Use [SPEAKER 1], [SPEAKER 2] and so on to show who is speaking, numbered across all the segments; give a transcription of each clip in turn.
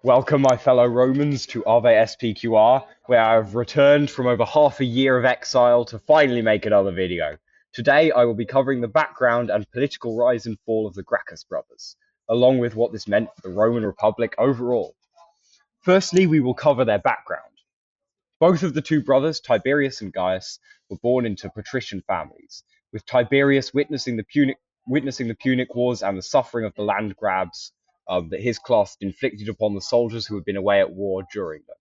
[SPEAKER 1] Welcome, my fellow Romans, to Ave SPQR, where I have returned from over half a year of exile to finally make another video. Today, I will be covering the background and political rise and fall of the Gracchus brothers, along with what this meant for the Roman Republic overall. Firstly, we will cover their background. Both of the two brothers, Tiberius and Gaius, were born into patrician families, with Tiberius witnessing the Punic Wars and the suffering of the land grabs that his class had inflicted upon the soldiers who had been away at war during them.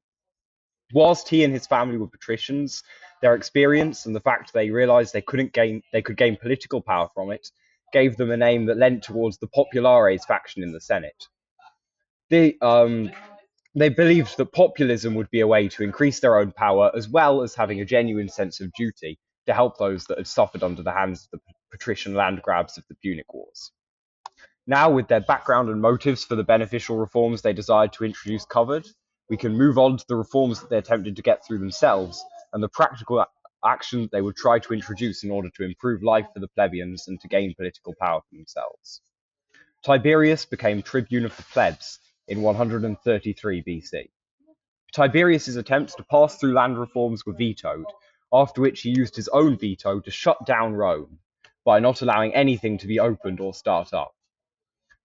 [SPEAKER 1] Whilst he and his family were patricians, their experience and the fact they realized they could gain political power from it gave them a name that lent towards the Populares faction in the Senate. They believed that populism would be a way to increase their own power, as well as having a genuine sense of duty to help those that had suffered under the hands of the patrician land grabs of the Punic Wars. Now, with their background and motives for the beneficial reforms they desired to introduce covered, we can move on to the reforms that they attempted to get through themselves and the practical action they would try to introduce in order to improve life for the plebeians and to gain political power for themselves. Tiberius became tribune of the plebs in 133 BC. Tiberius's attempts to pass through land reforms were vetoed, after which he used his own veto to shut down Rome by not allowing anything to be opened or start up.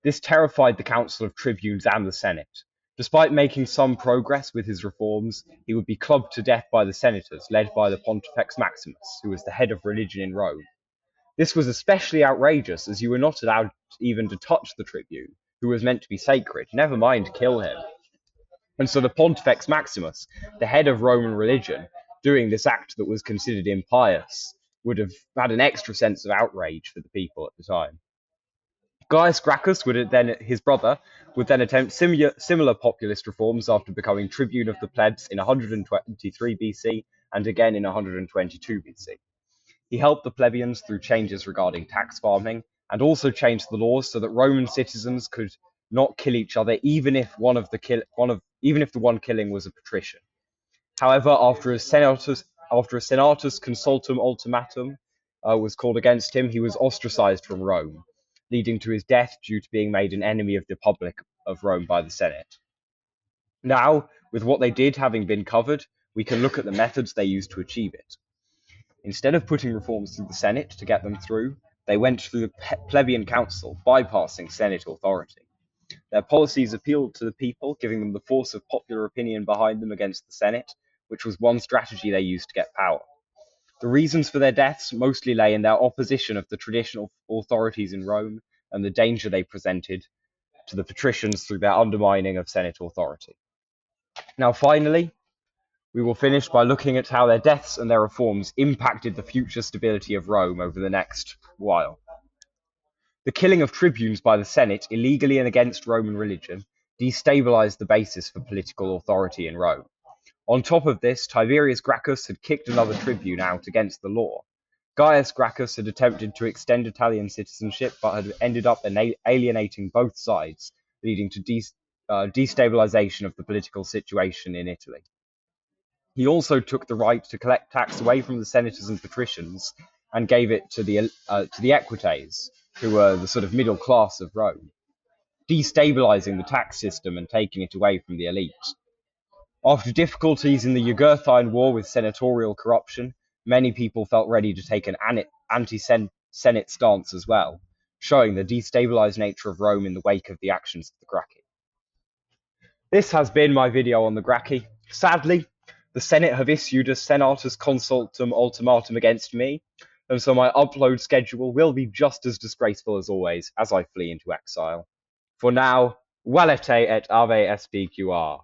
[SPEAKER 1] This terrified the Council of Tribunes and the Senate. Despite making some progress with his reforms, he would be clubbed to death by the senators, led by the Pontifex Maximus, who was the head of religion in Rome. This was especially outrageous, as you were not allowed even to touch the tribune, who was meant to be sacred, never mind kill him. And so the Pontifex Maximus, the head of Roman religion, doing this act that was considered impious, would have had an extra sense of outrage for the people at the time. Gaius Gracchus, his brother, would then attempt similar populist reforms after becoming tribune of the plebs in 123 BC and again in 122 BC. He helped the plebeians through changes regarding tax farming and also changed the laws so that Roman citizens could not kill each other, even if the one killing was a patrician. However, after a senatus consultum ultimatum was called against him, he was ostracized from Rome, leading to his death due to being made an enemy of the public of Rome by the Senate. Now, with what they did having been covered, we can look at the methods they used to achieve it. Instead of putting reforms through the Senate to get them through, they went through the plebeian council, bypassing Senate authority. Their policies appealed to the people, giving them the force of popular opinion behind them against the Senate, which was one strategy they used to get power. The reasons for their deaths mostly lay in their opposition of the traditional authorities in Rome and the danger they presented to the patricians through their undermining of Senate authority. Now, finally, we will finish by looking at how their deaths and their reforms impacted the future stability of Rome over the next while. The killing of tribunes by the Senate, illegally and against Roman religion, destabilized the basis for political authority in Rome. On top of this, Tiberius Gracchus had kicked another tribune out against the law. Gaius Gracchus had attempted to extend Italian citizenship, but had ended up alienating both sides, leading to destabilization of the political situation in Italy. He also took the right to collect tax away from the senators and patricians and gave it to the equites, who were the sort of middle class of Rome, destabilizing the tax system and taking it away from the elite. After difficulties in the Jugurthine War with senatorial corruption, many people felt ready to take an anti-Senate stance as well, showing the destabilized nature of Rome in the wake of the actions of the Gracchae. This has been my video on the Gracchae. Sadly, the Senate have issued a senatus consultum ultimatum against me, and so my upload schedule will be just as disgraceful as always as I flee into exile. For now, valete et ave SPQR.